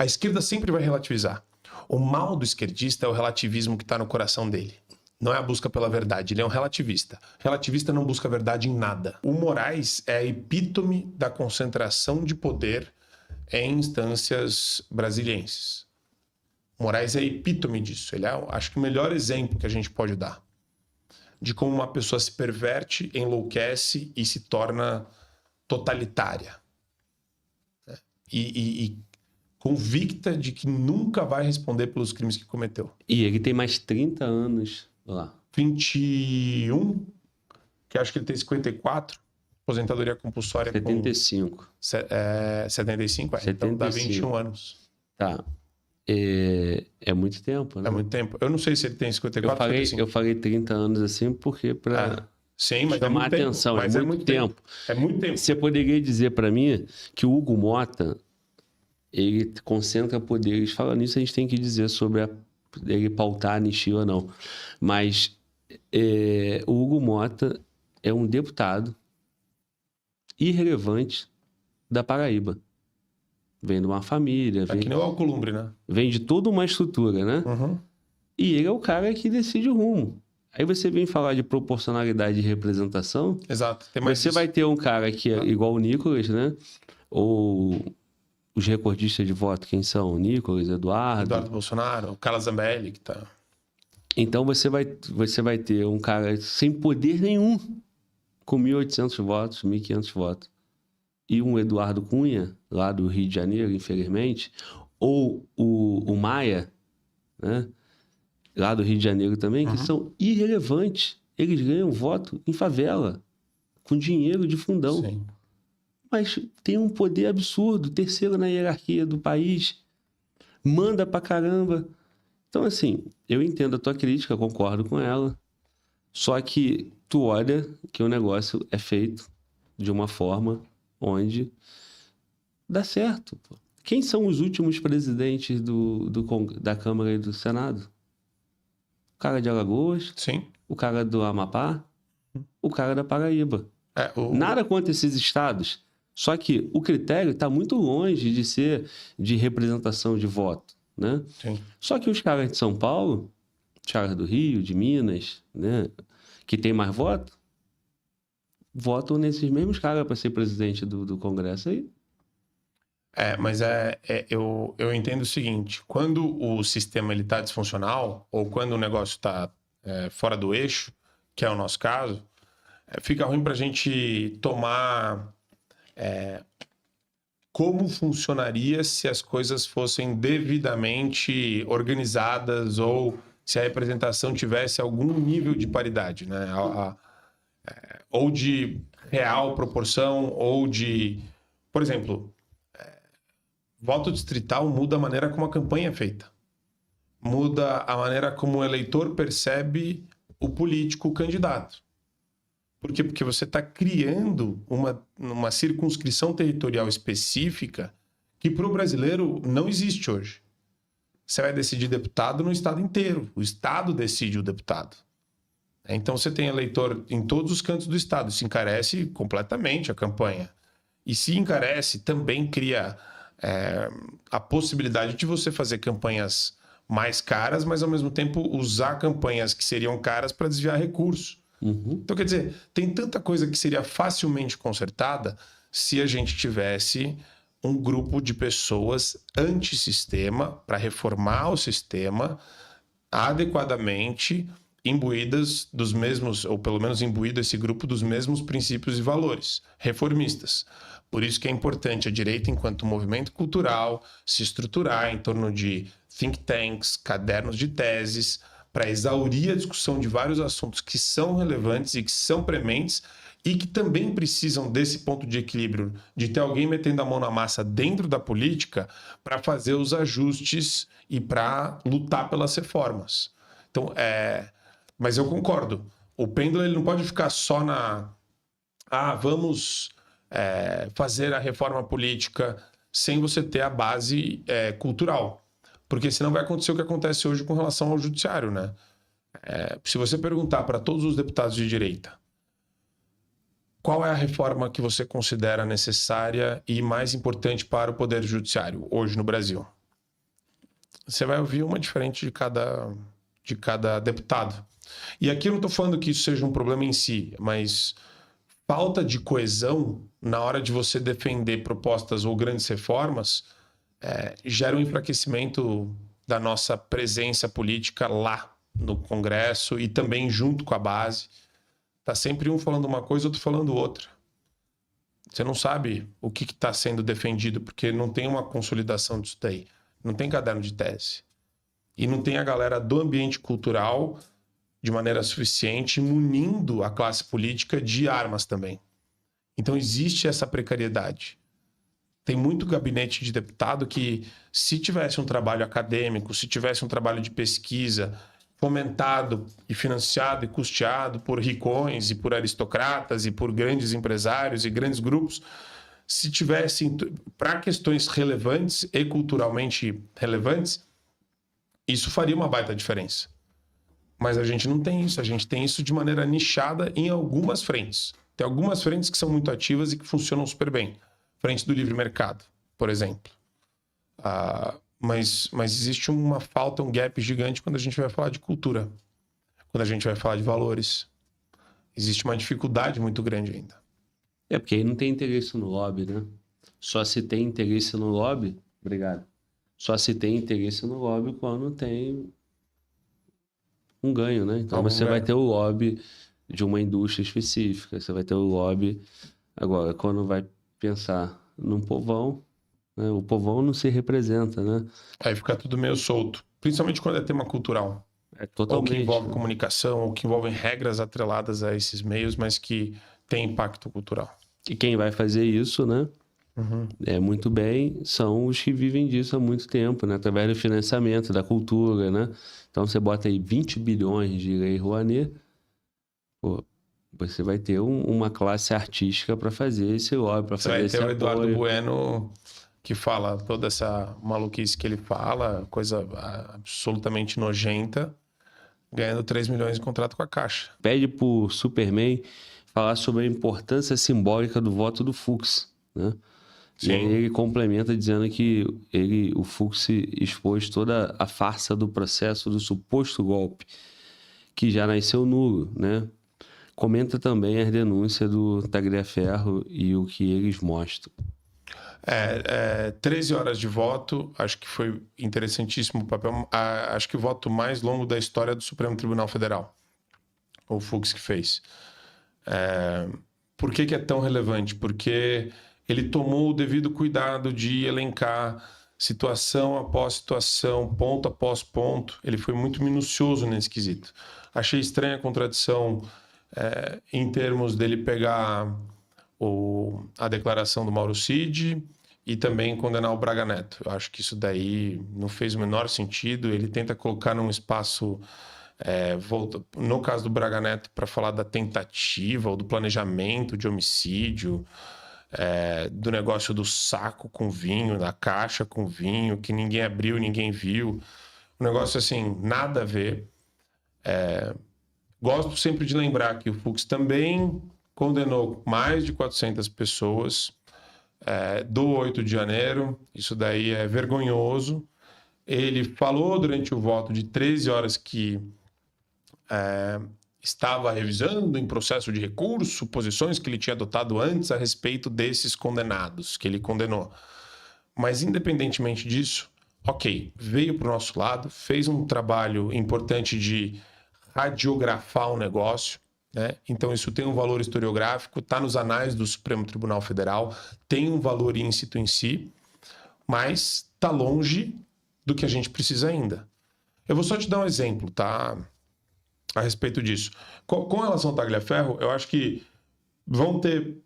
A esquerda sempre vai relativizar. O mal do esquerdista é o relativismo que está no coração dele. Não é a busca pela verdade, ele é um relativista. Relativista não busca verdade em nada. O Moraes é a epítome da concentração de poder em instâncias brasilienses. O Moraes é a epítome disso. Ele é, acho que, o melhor exemplo que a gente pode dar de como uma pessoa se perverte, enlouquece e se torna totalitária. E convicta de que nunca vai responder pelos crimes que cometeu. E ele tem mais 30 anos lá. 21, que acho que ele tem 54, aposentadoria compulsória 75. com 75, então dá 21 anos. Tá. É muito tempo, né? É muito tempo. Eu não sei se ele tem 54 ou 55. Eu falei 30 anos assim porque para sim, mas chamar muito atenção. Tempo. Mas é muito tempo. É muito tempo. Você poderia dizer para mim que o Hugo Motta, ele concentra poderes. Falando nisso, a gente tem que dizer sobre ele pautar a anistia ou não. Mas o Hugo Motta é um deputado irrelevante da Paraíba. Vem de uma família. Que nem o Alcolumbre, né? Vem de toda uma estrutura, né? Uhum. E ele é o cara que decide o rumo. Aí você vem falar de proporcionalidade e representação. Exato. Você vai ter um cara que é igual o Nicolas, né? Ou os recordistas de voto, quem são? O Nicolas, Eduardo Bolsonaro, o Carlos Zambelli, que tá... Então você vai ter um cara sem poder nenhum, com 1.800 votos, 1.500 votos. E um Eduardo Cunha, lá do Rio de Janeiro, infelizmente, ou o Maia, né? Lá do Rio de Janeiro também, que são irrelevantes. Eles ganham voto em favela, com dinheiro de fundão. Sim. Mas tem um poder absurdo, terceiro na hierarquia do país, manda pra caramba. Então, assim, eu entendo a tua crítica, concordo com ela, só que tu olha que o negócio é feito de uma forma onde dá certo. Pô. Quem são os últimos presidentes da Câmara e do Senado? O cara de Alagoas, sim, o cara do Amapá, o cara da Paraíba. Nada contra esses estados. Só que o critério está muito longe de ser de representação de voto, né? Sim. Só que os caras de São Paulo, os caras do Rio, de Minas, né, que tem mais voto, votam nesses mesmos caras para ser presidente do Congresso aí. Mas eu entendo o seguinte, quando o sistema está disfuncional, ou quando o negócio está fora do eixo, que é o nosso caso, fica ruim para a gente tomar como funcionaria se as coisas fossem devidamente organizadas ou se a representação tivesse algum nível de paridade, né? Ou de real proporção, ou de... Por exemplo, voto distrital muda a maneira como a campanha é feita. Muda a maneira como o eleitor percebe o político, o candidato. Por quê? Porque você está criando uma circunscrição territorial específica que para o brasileiro não existe hoje. Você vai decidir deputado no estado inteiro. O estado decide o deputado. Então você tem eleitor em todos os cantos do estado. Isso encarece completamente a campanha. E se encarece, também cria a possibilidade de você fazer campanhas mais caras, mas ao mesmo tempo usar campanhas que seriam caras para desviar recursos. Então, quer dizer, tem tanta coisa que seria facilmente consertada se a gente tivesse um grupo de pessoas antissistema para reformar o sistema adequadamente, imbuídas dos mesmos, ou pelo menos imbuído esse grupo dos mesmos princípios e valores reformistas. Por isso que é importante a direita, enquanto movimento cultural, se estruturar em torno de think tanks, cadernos de teses, para exaurir a discussão de vários assuntos que são relevantes e que são prementes e que também precisam desse ponto de equilíbrio, de ter alguém metendo a mão na massa dentro da política para fazer os ajustes e para lutar pelas reformas. Então, mas eu concordo. O pêndulo ele não pode ficar só na... vamos fazer a reforma política sem você ter a base cultural. Porque senão vai acontecer o que acontece hoje com relação ao judiciário, né? Se você perguntar para todos os deputados de direita qual é a reforma que você considera necessária e mais importante para o Poder Judiciário hoje no Brasil? você vai ouvir uma diferente de cada deputado. E aqui eu não estou falando que isso seja um problema em si, mas falta de coesão na hora de você defender propostas ou grandes reformas gera um enfraquecimento da nossa presença política lá no Congresso e também junto com a base. Tá sempre um falando uma coisa, outro falando outra. Você não sabe o que está sendo defendido, porque não tem uma consolidação disso daí. Não tem caderno de tese. E não tem a galera do ambiente cultural de maneira suficiente, munindo a classe política de armas também. Então existe essa precariedade. Tem muito gabinete de deputado que, se tivesse um trabalho acadêmico, se tivesse um trabalho de pesquisa fomentado e financiado e custeado por ricões e por aristocratas e por grandes empresários e grandes grupos, se tivessem para questões relevantes e culturalmente relevantes, isso faria uma baita diferença. Mas a gente não tem isso. A gente tem isso de maneira nichada em algumas frentes. Tem algumas frentes que são muito ativas e que funcionam super bem. Frente do livre mercado, por exemplo. Mas existe uma falta, um gap gigante quando a gente vai falar de cultura. Quando a gente vai falar de valores. Existe uma dificuldade muito grande ainda. Porque aí não tem interesse no lobby, né? Só se tem interesse no lobby... Obrigado. Só se tem interesse no lobby quando tem um ganho, né? Então você vai ter o lobby de uma indústria específica, você vai ter o lobby... Agora, quando vai pensar num povão, né? O povão não se representa, né? Aí fica tudo meio solto. Principalmente quando é tema cultural. Totalmente. Ou que envolve comunicação, ou que envolvem regras atreladas a esses meios, mas que tem impacto cultural. E quem vai fazer isso, né? Muito bem, são os que vivem disso há muito tempo, né? Através do financiamento da cultura, né? Então você bota aí 20 bilhões de Lei Rouanet, você vai ter uma classe artística para fazer esse lobby, para fazer esse apoio. Vai ter o Eduardo Bueno, que fala toda essa maluquice que ele fala, coisa absolutamente nojenta, ganhando 3 milhões em contrato com a Caixa. Pede pro Superman falar sobre a importância simbólica do voto do Fux, né? Sim. E aí ele complementa dizendo que o Fux expôs toda a farsa do processo do suposto golpe, que já nasceu nulo, né? Comenta também as denúncias do Tagliaferro e o que eles mostram. 13 horas de voto, acho que foi interessantíssimo o papel. Acho que o voto mais longo da história do Supremo Tribunal Federal, o Fux que fez. Por que é tão relevante? Porque ele tomou o devido cuidado de elencar situação após situação, ponto após ponto. Ele foi muito minucioso nesse quesito. Achei estranha a contradição em termos dele pegar a declaração do Mauro Cid e também condenar o Braga Neto. Eu acho que isso daí não fez o menor sentido. Ele tenta colocar num espaço... no caso do Braga Neto, para falar da tentativa ou do planejamento de homicídio... do negócio do saco com vinho, da caixa com vinho, que ninguém abriu, ninguém viu. Um negócio assim, nada a ver. Gosto sempre de lembrar que o Fux também condenou mais de 400 pessoas do 8 de janeiro. Isso daí é vergonhoso. Ele falou durante o voto de 13 horas que estava revisando em processo de recurso posições que ele tinha adotado antes a respeito desses condenados, que ele condenou. Mas, independentemente disso, ok, veio para o nosso lado, fez um trabalho importante de radiografar o negócio, né? Então, isso tem um valor historiográfico, está nos anais do Supremo Tribunal Federal, tem um valor íncito em si, mas está longe do que a gente precisa ainda. Eu vou só te dar um exemplo, tá? A respeito disso. Com relação ao Tagliaferro, eu acho que vão ter...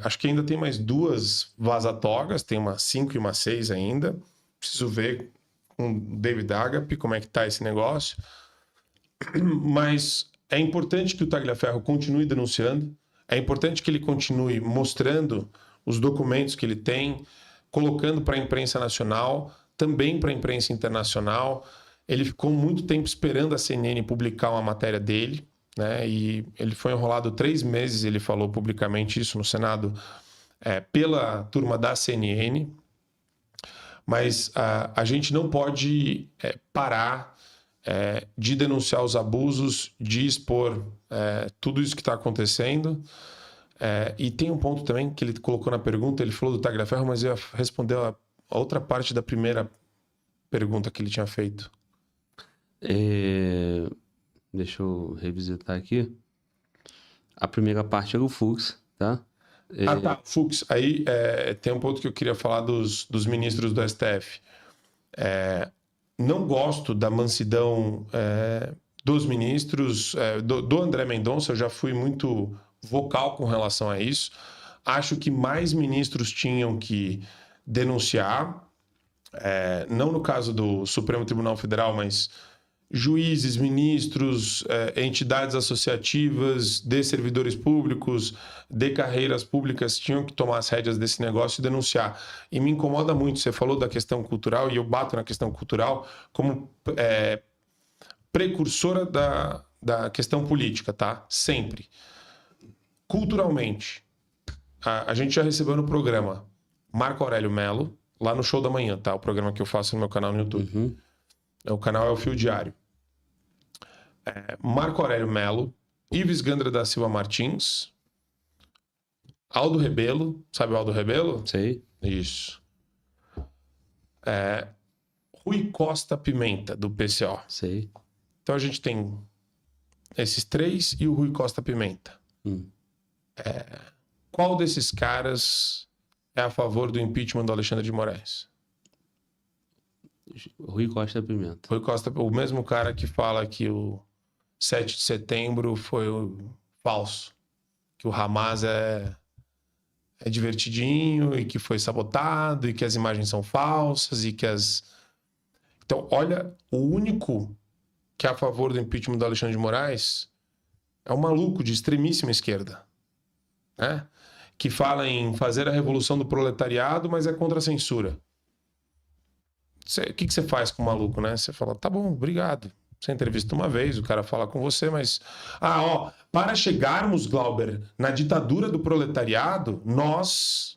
acho que ainda tem mais 2 vaza-togas, tem uma 5 e uma 6 ainda. Preciso ver com o David Agape como é que tá esse negócio. Mas é importante que o Tagliaferro continue denunciando, é importante que ele continue mostrando os documentos que ele tem, colocando para a imprensa nacional, também para a imprensa internacional. Ele ficou muito tempo esperando a CNN publicar uma matéria dele, né? E ele foi enrolado 3 meses, ele falou publicamente isso no Senado, pela turma da CNN. Mas a gente não pode parar de denunciar os abusos, de expor tudo isso que está acontecendo. E tem um ponto também que ele colocou na pergunta, ele falou do Tagliaferro, mas eu ia responder a outra parte da primeira pergunta que ele tinha feito. Deixa eu revisitar aqui. A primeira parte era o Fux, tá? Tá, Fux. Aí tem um ponto que eu queria falar dos ministros do STF. Não gosto da mansidão dos ministros, do André Mendonça, eu já fui muito vocal com relação a isso. Acho que mais ministros tinham que denunciar, não no caso do Supremo Tribunal Federal, mas juízes, ministros, entidades associativas, de servidores públicos, de carreiras públicas tinham que tomar as rédeas desse negócio e denunciar. E me incomoda muito, você falou da questão cultural, e eu bato na questão cultural como precursora da questão política, tá? Sempre. Culturalmente, a gente já recebeu no programa Marco Aurélio Melo, lá no Show da Manhã, tá? O programa que eu faço no meu canal no YouTube. Uhum. O canal é o Fio Diário. Marco Aurélio Melo, Ives Gandra da Silva Martins, Aldo Rebelo, sabe o Aldo Rebelo? Sei. Isso. Rui Costa Pimenta, do PCO. Sei. Então a gente tem esses três e o Rui Costa Pimenta. Qual desses caras é a favor do impeachment do Alexandre de Moraes? Rui Costa Pimenta. Rui Costa, o mesmo cara que fala que o 7 de setembro foi falso, que o Hamas é divertidinho e que foi sabotado e que as imagens são falsas e que as... Então, olha, o único que é a favor do impeachment do Alexandre de Moraes é um maluco de extremíssima esquerda, né? Que fala em fazer a revolução do proletariado, mas é contra a censura. O que você faz com o maluco, né? Você fala, tá bom, obrigado. Você entrevista uma vez, o cara fala com você, mas... para chegarmos, Glauber, na ditadura do proletariado, nós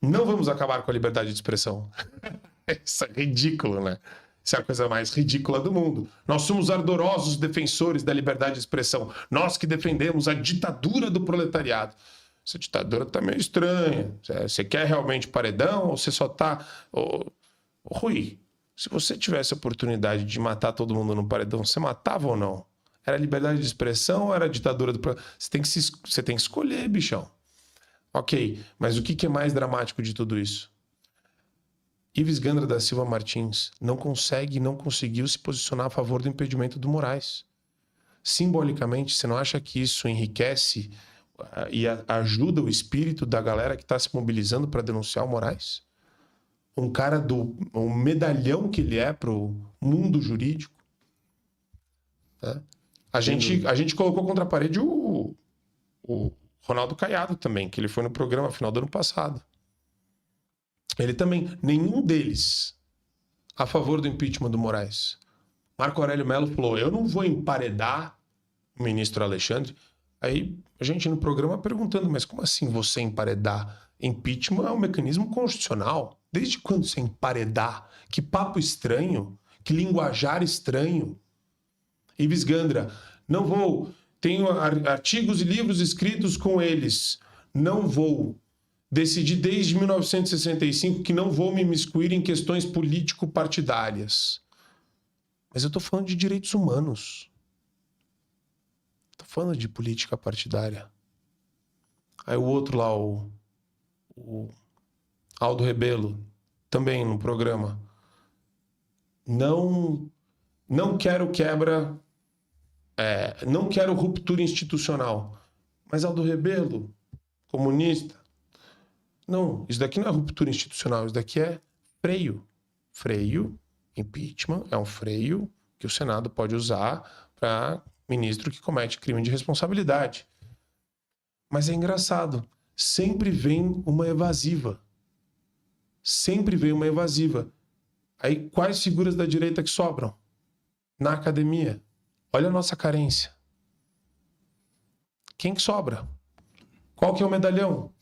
não vamos acabar com a liberdade de expressão. Isso é ridículo, né? Isso é a coisa mais ridícula do mundo. Nós somos ardorosos defensores da liberdade de expressão. Nós que defendemos a ditadura do proletariado. Essa ditadura tá meio estranha. Você quer realmente paredão ou você só tá... Rui, se você tivesse a oportunidade de matar todo mundo no paredão, você matava ou não? Era liberdade de expressão ou era ditadura do proletariado? Você tem que escolher, bichão. Ok, mas o que é mais dramático de tudo isso? Ives Gandra da Silva Martins não conseguiu se posicionar a favor do impedimento do Moraes. Simbolicamente, você não acha que isso enriquece e ajuda o espírito da galera que está se mobilizando para denunciar o Moraes? Um cara um medalhão que ele é pro mundo jurídico. Tá? A gente colocou contra a parede o Ronaldo Caiado também, que ele foi no programa final do ano passado. Ele também, nenhum deles a favor do impeachment do Moraes. Marco Aurélio Melo falou, eu não vou emparedar o ministro Alexandre. Aí a gente no programa perguntando, mas como assim você emparedar? Impeachment é um mecanismo constitucional. Desde quando você emparedar? Que papo estranho, que linguajar estranho. Ives Gandra, não vou, tenho artigos e livros escritos com eles, não vou. Decidi desde 1965 que não vou me imiscuir em questões político-partidárias. Mas eu estou falando de direitos humanos. Estou falando de política partidária. Aí o outro lá, o Aldo Rebelo, também no programa. Não quero quebra, não quero ruptura institucional. Mas Aldo Rebelo, comunista, não, isso daqui não é ruptura institucional, isso daqui é freio. Freio, impeachment, é um freio que o Senado pode usar para ministro que comete crime de responsabilidade. Mas é engraçado, sempre vem uma evasiva. Sempre vem uma evasiva. Aí quais figuras da direita que sobram? Na academia. Olha a nossa carência. Quem que sobra? Qual que é o medalhão?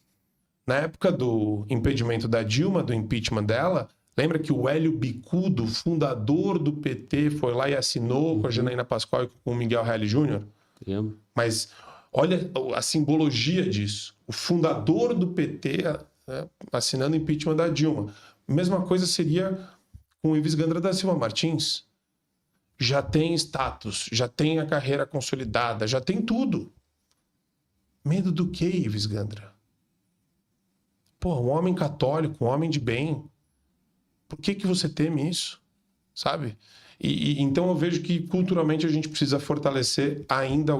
Na época do impedimento da Dilma, do impeachment dela, lembra que o Hélio Bicudo, fundador do PT, foi lá e assinou com a Janaína Pascoal e com o Miguel Reale Júnior? Lembro. Mas olha a simbologia disso. O fundador do PT assinando o impeachment da Dilma. Mesma coisa seria com o Ives Gandra da Silva Martins. Já tem status, já tem a carreira consolidada, já tem tudo. Medo do que, Ives Gandra? Pô, um homem católico, um homem de bem. Por que você teme isso? Sabe? Então eu vejo que culturalmente a gente precisa fortalecer ainda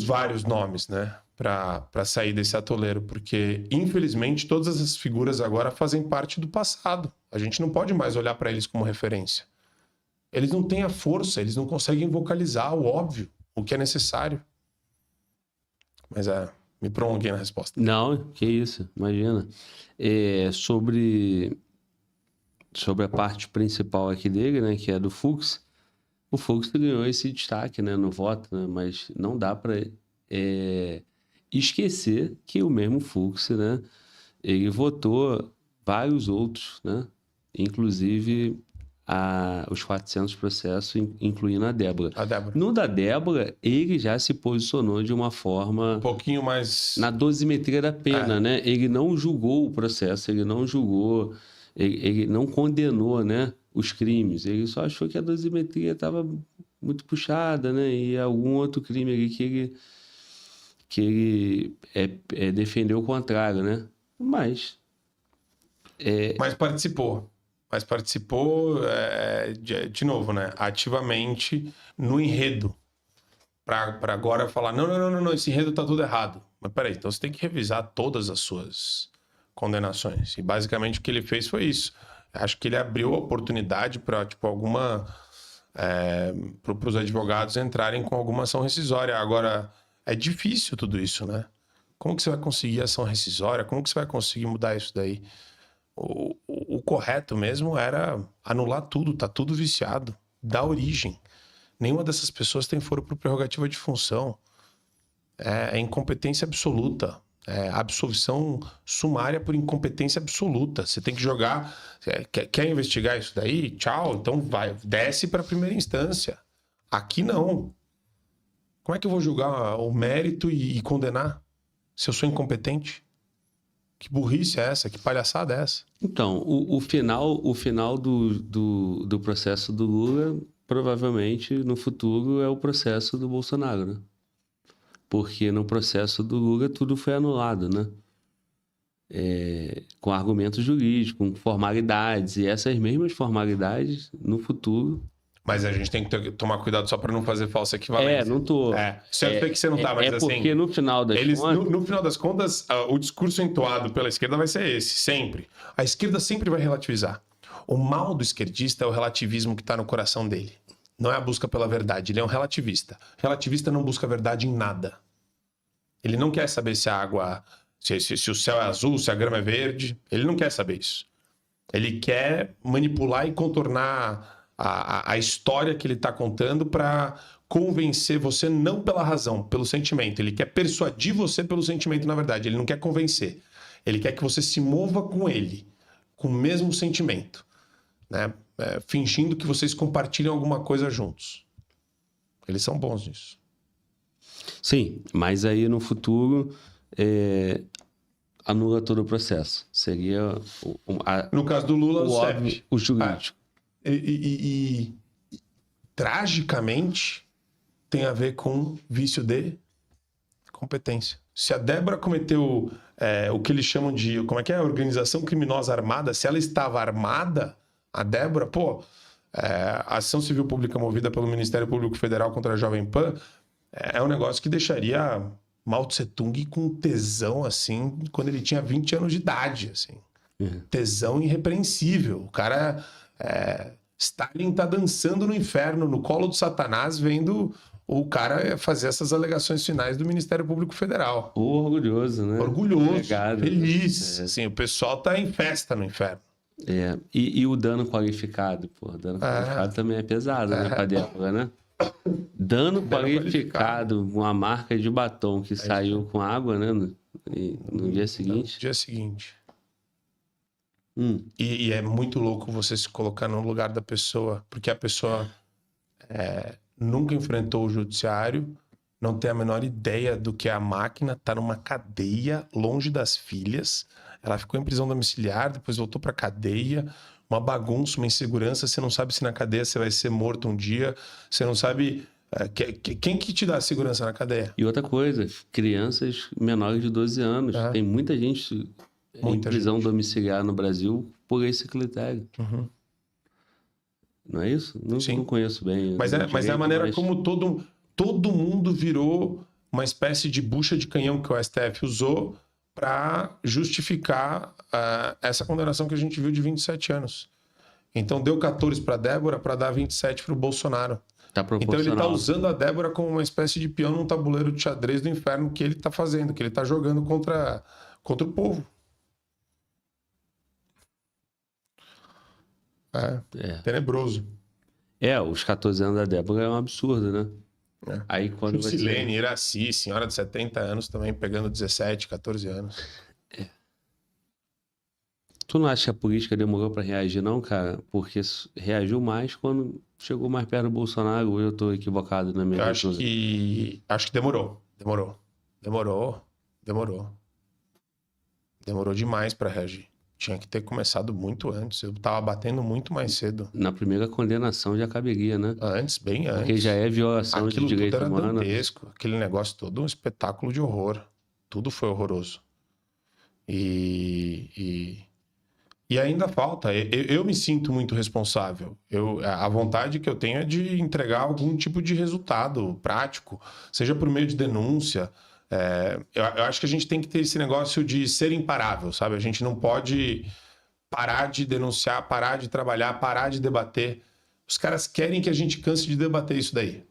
vários nomes, né? Para sair desse atoleiro, porque infelizmente todas essas figuras agora fazem parte do passado. A gente não pode mais olhar para eles como referência. Eles não têm a força, eles não conseguem vocalizar o óbvio, o que é necessário. Mas me prolonguei na resposta. Não, que isso, imagina. Sobre a parte principal aqui dele, né, que é do Fux, o Fux ganhou esse destaque, né, no voto, né, mas não dá para esquecer que o mesmo Fux, né, ele votou vários outros, né, inclusive os 400 processos, incluindo a Débora. No da Débora, ele já se posicionou de uma forma... Um pouquinho mais... Na dosimetria da pena, né? Ele não julgou o processo, ele não julgou, ele não condenou, né, os crimes. Ele só achou que a dosimetria estava muito puxada, né? E algum outro crime ali que ele defendeu o contrário, né? Mas participou. Mas participou, de novo, né? Ativamente no enredo. Para agora falar, não, esse enredo tá tudo errado. Mas peraí, então você tem que revisar todas as suas condenações. E basicamente o que ele fez foi isso. Acho que ele abriu a oportunidade para para os advogados entrarem com alguma ação rescisória. Agora, é difícil tudo isso, né? Como que você vai conseguir ação rescisória? Como que você vai conseguir mudar isso daí? O correto mesmo era anular tudo, tá tudo viciado, da origem. Nenhuma dessas pessoas tem foro por prerrogativa de função. É incompetência absoluta. É absolvição sumária por incompetência absoluta. Você tem que jogar... Quer investigar isso daí? Tchau, então vai. Desce para a primeira instância. Aqui não. Como é que eu vou julgar o mérito e condenar se eu sou incompetente? Que burrice é essa? Que palhaçada é essa? Então, o final do processo do Lula, provavelmente, no futuro, é o processo do Bolsonaro, né? Porque no processo do Lula tudo foi anulado, né? Com argumentos jurídicos, com formalidades. E essas mesmas formalidades, no futuro... Mas a gente tem que tomar cuidado só para não fazer falsa equivalência. Não tô. Certo que você não tá, mas assim... porque no final das contas... No final das contas, o discurso entoado pela esquerda vai ser esse, sempre. A esquerda sempre vai relativizar. O mal do esquerdista é o relativismo que está no coração dele. Não é a busca pela verdade, ele é um relativista. Relativista não busca verdade em nada. Ele não quer saber se a água... Se o céu é azul, se a grama é verde. Ele não quer saber isso. Ele quer manipular e contornar... A história que ele está contando para convencer você não pela razão, pelo sentimento. Ele quer persuadir você pelo sentimento, na verdade. Ele não quer convencer. Ele quer que você se mova com ele, com o mesmo sentimento, né? Fingindo que vocês compartilham alguma coisa juntos. Eles são bons nisso. Sim, mas aí no futuro anula todo o processo. Seria... no caso do Lula, o óbvio, o jurídico. E tragicamente tem a ver com vício de competência. Se a Débora cometeu o que eles chamam de... Como é que é? Organização criminosa armada. Se ela estava armada, a Débora... a ação civil pública movida pelo Ministério Público Federal contra a Jovem Pan é um negócio que deixaria Mao Tse Tung com tesão, assim, quando ele tinha 20 anos de idade, assim. Tesão irrepreensível. O cara... Stalin tá dançando no inferno, no colo do Satanás, vendo o cara fazer essas alegações finais do Ministério Público Federal. Orgulhoso, né? Orgulhoso, Legado, feliz. Assim, o pessoal tá em festa no inferno. E o dano qualificado, pô. Dano qualificado também é pesado, né? Pra Débora, né? Dano qualificado, uma marca de batom que saiu com água, né? E no dia seguinte? No dia seguinte. Hum. E é muito louco você se colocar no lugar da pessoa, porque a pessoa nunca enfrentou o judiciário, não tem a menor ideia do que é a máquina, tá numa cadeia, longe das filhas. Ela ficou em prisão domiciliar, depois voltou pra cadeia, uma bagunça, uma insegurança. Você não sabe se na cadeia você vai ser morto um dia, você não sabe... Quem que te dá segurança na cadeia? E outra coisa, crianças menores de 12 anos. Tem muita gente em prisão domiciliar no Brasil por esse critério. Uhum. Não é isso? Não conheço bem. Mas é a maneira como todo mundo virou uma espécie de bucha de canhão que o STF usou para justificar essa condenação que a gente viu de 27 anos. Então deu 14 para Débora para dar 27 para o Bolsonaro. Então ele está usando a Débora como uma espécie de peão num tabuleiro de xadrez do inferno que ele está fazendo, que ele está jogando contra o povo. Tenebroso. Os 14 anos da Débora é um absurdo, né? Aí quando Silene, Iraci, senhora de 70 anos também pegando 17, 14 anos. Tu não acha que a política demorou para reagir, não, cara? Porque reagiu mais quando chegou mais perto do Bolsonaro, ou eu tô equivocado na minha leitura? Acho que demorou. Demorou demais para reagir. Tinha que ter começado muito antes. Eu tava batendo muito mais cedo. Na primeira condenação já caberia, né? Bem antes. Porque já é violação de direito humano. Aquilo tudo era dantesco. Aquele negócio todo um espetáculo de horror. Tudo foi horroroso. E ainda falta. Eu me sinto muito responsável. A vontade que eu tenho é de entregar algum tipo de resultado prático, seja por meio de denúncia. Eu acho que a gente tem que ter esse negócio de ser imparável, sabe? A gente não pode parar de denunciar, parar de trabalhar, parar de debater. Os caras querem que a gente canse de debater isso daí.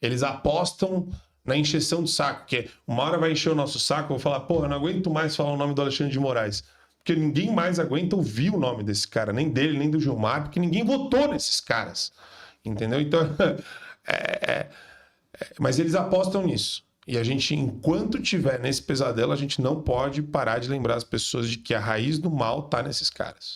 Eles apostam na encheção de saco, que uma hora vai encher o nosso saco, eu vou falar, eu não aguento mais falar o nome do Alexandre de Moraes. Porque ninguém mais aguenta ouvir o nome desse cara, nem dele, nem do Gilmar, porque ninguém votou nesses caras. Entendeu? Então, mas eles apostam nisso. E a gente, enquanto tiver nesse pesadelo, a gente não pode parar de lembrar as pessoas de que a raiz do mal tá nesses caras.